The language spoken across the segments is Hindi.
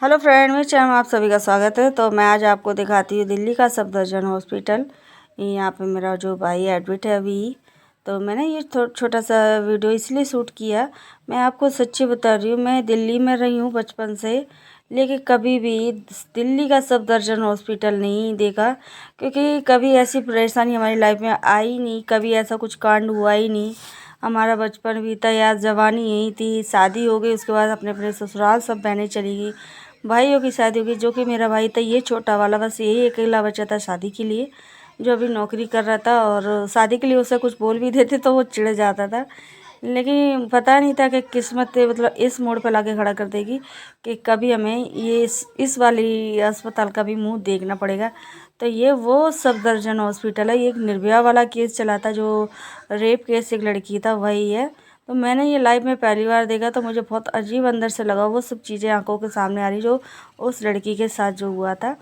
हेलो फ्रेंड, मेरे चैनल में आप सभी का स्वागत है। तो मैं आज आपको दिखाती हूँ दिल्ली का सफदरजंग हॉस्पिटल। यहाँ पे मेरा जो भाई एडमिट है अभी। तो मैंने ये छोटा सा वीडियो इसलिए शूट किया। मैं आपको सच्ची बता रही हूँ, मैं दिल्ली में रही हूँ बचपन से, लेकिन कभी भी दिल्ली का सफदरजंग हॉस्पिटल नहीं देखा, क्योंकि कभी ऐसी परेशानी हमारी लाइफ में आई नहीं, कभी ऐसा कुछ कांड हुआ ही नहीं। हमारा बचपन बीता, याद जवानी यही थी, शादी हो गई, उसके बाद अपने अपने ससुराल सब बहनें चली गई, भाइयों की शादी हो गई। जो कि मेरा भाई था, ये छोटा वाला, बस यही अकेला बचा था शादी के लिए, जो अभी नौकरी कर रहा था। और शादी के लिए उसे कुछ बोल भी देते तो वो चिढ़ जाता था, लेकिन पता नहीं था कि किस्मत मतलब इस मोड़ पर लाके खड़ा कर देगी कि कभी हमें ये इस वाली अस्पताल का भी मुंह देखना पड़ेगा। तो ये वो सफदरजंग हॉस्पिटल है। ये एक निर्भया वाला केस चला था, जो रेप केस एक लड़की था, वही है। तो मैंने ये लाइव में पहली बार देखा, तो मुझे बहुत अजीब अंदर से लगा। वो सब चीज़ें आंखों के सामने आ रही जो उस लड़की के साथ जो हुआ था।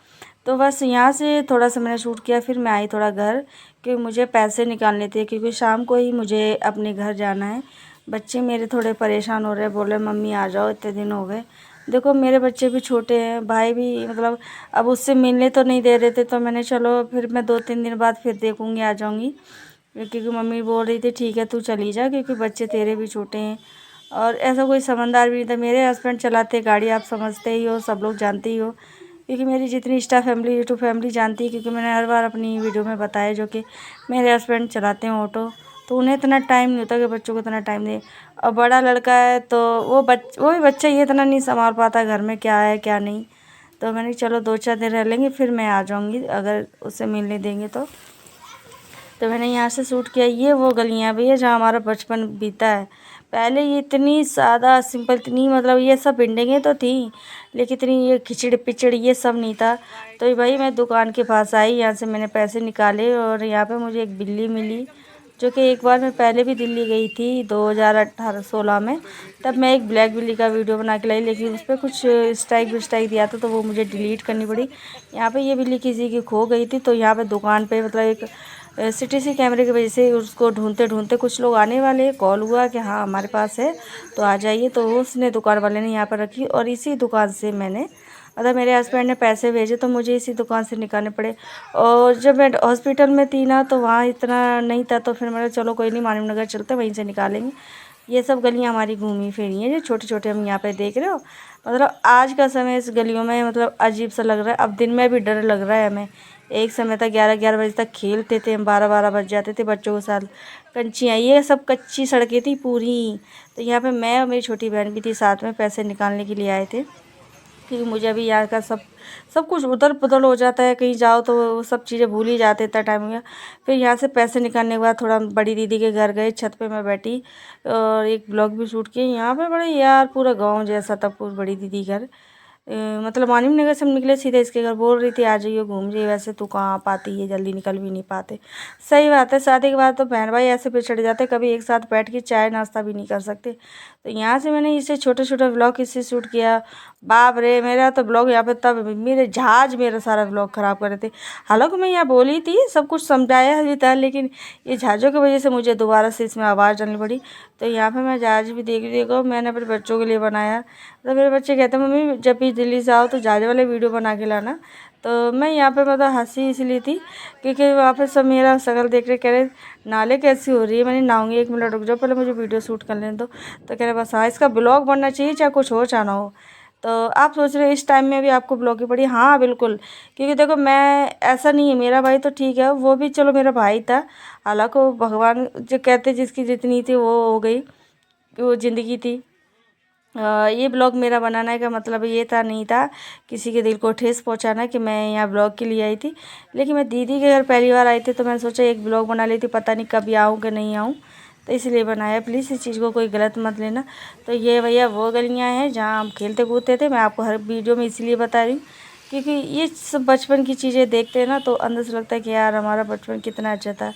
तो बस यहाँ से थोड़ा सा मैंने शूट किया, फिर मैं आई थोड़ा घर, क्योंकि मुझे पैसे निकालने थे, क्योंकि शाम को ही मुझे अपने घर जाना है। बच्चे मेरे थोड़े परेशान हो रहे, बोले मम्मी आ जाओ, इतने दिन हो गए। देखो मेरे बच्चे भी छोटे हैं, भाई भी मतलब अब उससे मिलने तो नहीं दे रहे थे, तो मैंने चलो फिर मैं 2-3 दिन बाद फिर देखूँगी, आ जाऊँगी। क्योंकि मम्मी बोल रही थी ठीक है तू चली जा, क्योंकि बच्चे तेरे भी छोटे हैं। और ऐसा कोई समझदार भी नहीं था। मेरे हस्बैंड चलाते गाड़ी, आप समझते ही हो, सब लोग जानते ही हो, क्योंकि मेरी जितनी इंस्टा फैमिली, यूट्यूब फैमिली जानती है, क्योंकि मैंने हर बार अपनी वीडियो में बताया जो कि मेरे हस्बैंड चलाते हैं ऑटो। तो उन्हें इतना टाइम नहीं होता कि बच्चों को इतना टाइम दे। और बड़ा लड़का है तो वो भी बच्चा ये इतना नहीं संभाल पाता घर में क्या है क्या नहीं। तो मैंने चलो 2-4 दिन रह लेंगे, फिर मैं आ जाऊँगी अगर उसे मिलने देंगे तो मैंने यहाँ से शूट किया। ये वो गलियाँ भी है जहाँ हमारा बचपन बीता है। पहले ये इतनी सादा सिंपल, इतनी मतलब ये सब बिल्डिंगें तो थी, लेकिन इतनी ये खिचड़ी पिचड़ी ये सब नहीं था। तो भाई मैं दुकान के पास आई, यहाँ से मैंने पैसे निकाले और यहाँ पे मुझे एक बिल्ली मिली, जो कि एक बार मैं पहले भी दिल्ली गई थी 2018-16 में। तब मैं एक ब्लैक बिल्ली का वीडियो बना के लाई, लेकिन उस पर कुछ स्ट्राइक विस्ट्राइक दिया था, तो वो मुझे डिलीट करनी पड़ी। यहाँ पे ये बिल्ली किसी की खो गई थी, तो यहाँ पे दुकान पे मतलब एक सीटीसी कैमरे की वजह से उसको ढूंढते ढूंढते कुछ लोग आने वाले, कॉल हुआ कि हाँ हमारे पास है तो आ जाइए। तो उसने दुकान वाले ने यहाँ पर रखी, और इसी दुकान से मैंने मतलब मेरे हस्बैंड ने पैसे भेजे, तो मुझे इसी दुकान से निकालने पड़े। और जब मैं हॉस्पिटल में थी ना, तो वहाँ इतना नहीं था, तो फिर मैंने चलो कोई नहीं, मानव नगर चलते, वहीं से निकालेंगे। ये सब गलियाँ हमारी घूमी फिरी हैं, जो छोटे छोटे हम यहाँ पे देख रहे हो। मतलब आज का समय इस गलियों में मतलब अजीब सा लग रहा है। अब दिन में भी डर लग रहा है हमें। एक समय तक 11-11 बजे तक खेलते थे हम, 12-12 बज जाते थे बच्चों के साथ। कंचियाँ, ये सब कच्ची सड़कें थी पूरी। तो यहाँ पे मैं और मेरी छोटी बहन भी थी, साथ में पैसे निकालने के लिए आए थे, क्योंकि मुझे अभी यहाँ का सब सब कुछ उधर पुधर हो जाता है। कहीं जाओ तो वो सब चीज़ें भूल ही जाते, इतना टाइम हो गया। फिर यहाँ से पैसे निकालने के बाद थोड़ा बड़ी दीदी के घर गए, छत पे मैं बैठी और एक ब्लॉग भी शूट किया। यहाँ पे बड़े यार पूरा गांव जैसा था, पूरी बड़ी दीदी घर। मतलब मानिम नगर से हम निकले सीधे इसके घर, बोल रही थी आ जाइए घूम जाइए, वैसे तू कहाँ आ पाती है, जल्दी निकल भी नहीं पाते। सही बात है, शादी के बाद तो बहन भाई ऐसे पिछड़ जाते, कभी एक साथ बैठ के चाय नाश्ता भी नहीं कर सकते। तो यहाँ से मैंने इसे छोटे छोटे ब्लॉग इससे शूट किया। बाप रे, मेरा तो ब्लॉग यहाँ पे तब मेरे जहाज मेरा सारा ब्लॉग ख़राब कर रहे थे। हालांकि मैं यहाँ बोली थी, सब कुछ समझाया भी था, लेकिन ये जहाज़ों की वजह से मुझे दोबारा से इसमें आवाज़ डालनी पड़ी। तो यहाँ पे मैं जहाज भी देखो मैंने अपने बच्चों के लिए बनाया। तो मेरे बच्चे कहते हैं मम्मी जब भी दिल्ली से आओ तो जहाज वाले वीडियो बना के लाना। तो मैं यहाँ पे मतलब हंसी इसलिए थी क्योंकि वहाँ पे सब मेरा शक्ल देख रहे, कह रहे नाले कैसी हो रही है। मैंने नहाऊंगी, 1 मिनट रुक जाओ, पहले मुझे वीडियो शूट कर लेने दो। तो कह रहे बस हाँ, इसका ब्लॉग बनना चाहिए चाहे कुछ हो चाहे ना हो। तो आप सोच रहे हो इस टाइम में भी आपको ब्लॉग की पड़ी? हाँ बिल्कुल, क्योंकि देखो मैं ऐसा नहीं है, मेरा भाई तो ठीक है, वो भी चलो मेरा भाई था। हालांकि वो भगवान जो कहते जिसकी जितनी थी वो हो गई, वो ज़िंदगी थी। ये ब्लॉग मेरा बनाने का मतलब ये था, नहीं था किसी के दिल को ठेस पहुंचाना कि मैं यहाँ ब्लॉग के लिए आई थी। लेकिन मैं दीदी के घर पहली बार आई थी, तो मैंने सोचा एक ब्लॉग बना लेती, पता नहीं कभी आऊँ कि नहीं आऊँ, तो इसलिए बनाया। प्लीज़ इस चीज़ को कोई गलत मत लेना। तो ये भैया वो गलियाँ हैं जहाँ हम खेलते कूदते थे। मैं आपको हर वीडियो में इसलिए बता रही हूँ क्योंकि ये सब बचपन की चीज़ें देखते हैं ना, तो अंदर से लगता है कि यार हमारा बचपन कितना अच्छा था।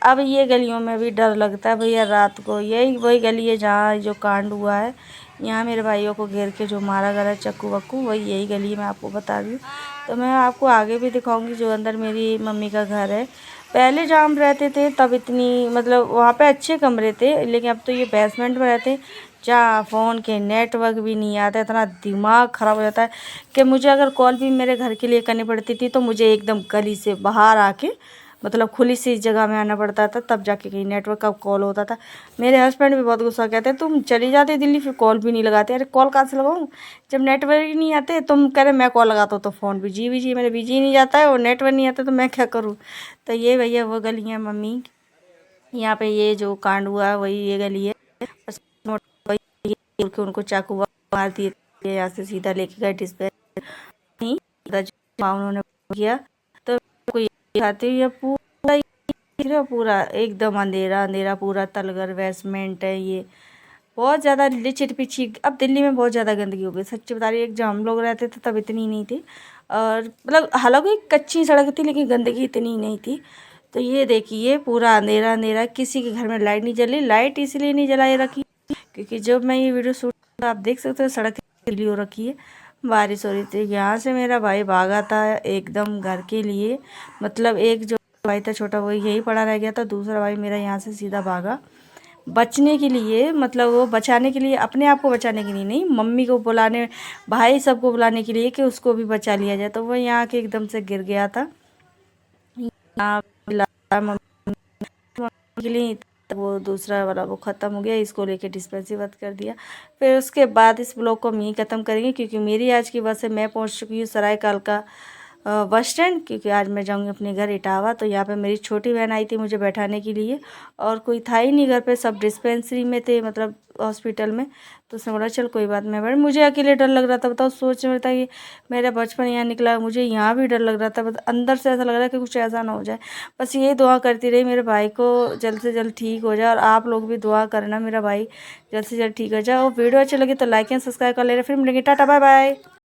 अब ये गलियों में भी डर लगता है भैया रात को। यही वही गली है जहाँ जो कांड हुआ है, यहाँ मेरे भाइयों को घेर के जो मारा गया चक्कू वक्कू, वही यही गली मैं आपको बता रही हूँ। तो मैं आपको आगे भी दिखाऊंगी जो अंदर मेरी मम्मी का घर है। पहले जहाँ हम रहते थे तब इतनी मतलब वहाँ पे अच्छे कमरे थे, लेकिन अब तो ये बेसमेंट में रहते हैं। जहाँ फ़ोन के नेटवर्क भी नहीं आता, इतना दिमाग ख़राब हो जाता है कि मुझे अगर कॉल भी मेरे घर के लिए करनी पड़ती थी तो मुझे एकदम गली से बाहर आके मतलब खुली सी जगह में आना पड़ता था, तब जाके कहीं नेटवर्क का कॉल होता था। मेरे हस्बैंड भी बहुत गुस्सा कहते हैं तुम चली जाती दिल्ली फिर कॉल भी नहीं लगाते। अरे कॉल कहाँ से लगाऊँ जब नेटवर्क ही नहीं आते। तुम कह रहे मैं कॉल लगाता हूँ तो फ़ोन बिजी मेरे बिजी नहीं जाता है और नेटवर्क नहीं आता तो मैं क्या करूँ। तो ये भैया वो गली है मम्मी, यहाँ पे ये जो कांड हुआ वही ये गली है। बस वही के उनको चाकू मार दिए, यहाँ से सीधा लेके गए डिस्पैच नहीं उन्होंने किया। तो कोई खाते हुए पूरा दिख रहा, पूरा एकदम अंधेरा अंधेरा, पूरा तलगर बेसमेंट है ये। बहुत ज़्यादा लिचिट पिची। अब दिल्ली में बहुत ज़्यादा गंदगी हो गई, सच्ची बता रही। एक जब हम लोग रहते थे तब इतनी नहीं थी, और मतलब हालांकि कच्ची सड़क थी लेकिन गंदगी इतनी नहीं थी। तो ये देखिए पूरा अंधेरा अंधेरा, किसी के घर में लाइट नहीं जली। लाइट इसलिए नहीं जलाए रखी क्योंकि जब मैं ये वीडियो शूट आप देख सकते हो सड़क गीली हो रखी है, बारिश हो रही थी। यहाँ से मेरा भाई भागा था एकदम घर के लिए, मतलब एक जो भाई था छोटा वो यही पड़ा रह गया था, दूसरा भाई मेरा यहाँ से सीधा भागा बचने के लिए, मतलब वो बचाने के लिए, अपने आप को बचाने के लिए नहीं, मम्मी को बुलाने, भाई सबको बुलाने के लिए कि उसको भी बचा लिया जाए। तो वो यहाँ के एकदम से गिर गया था यहाँ मम्मी के लिए। तो वो दूसरा वाला वो ख़त्म हो गया, इसको लेके डिस्पेंसरी बंद कर दिया। फिर उसके बाद इस ब्लॉग को हम यहीं ख़त्म करेंगे क्योंकि मेरी आज की बस से मैं पहुंच चुकी हूँ सराय कालका बस स्टैंड, क्योंकि आज मैं जाऊंगी अपने घर इटावा। तो यहाँ पे मेरी छोटी बहन आई थी मुझे बैठाने के लिए, और कोई था ही नहीं घर पे, सब डिस्पेंसरी में थे, मतलब हॉस्पिटल में। तो उसने बोला चल कोई बात नहीं बैठ। मुझे अकेले डर लग रहा था, बताओ सोच में था कि मेरा बचपन यहाँ निकला, मुझे यहाँ भी डर लग रहा था, बस अंदर से ऐसा लग रहा है कि कुछ ऐसा ना हो जाए। बस ये दुआ करती रही मेरे भाई को जल्द से जल्द ठीक हो जाए, और आप लोग भी दुआ करना मेरा भाई जल्द से जल्द ठीक हो जाए। और वीडियो अच्छी लगी तो लाइक एंड सब्सक्राइब कर लेना। फिर मिलेंगे, टाटा बाय बाय।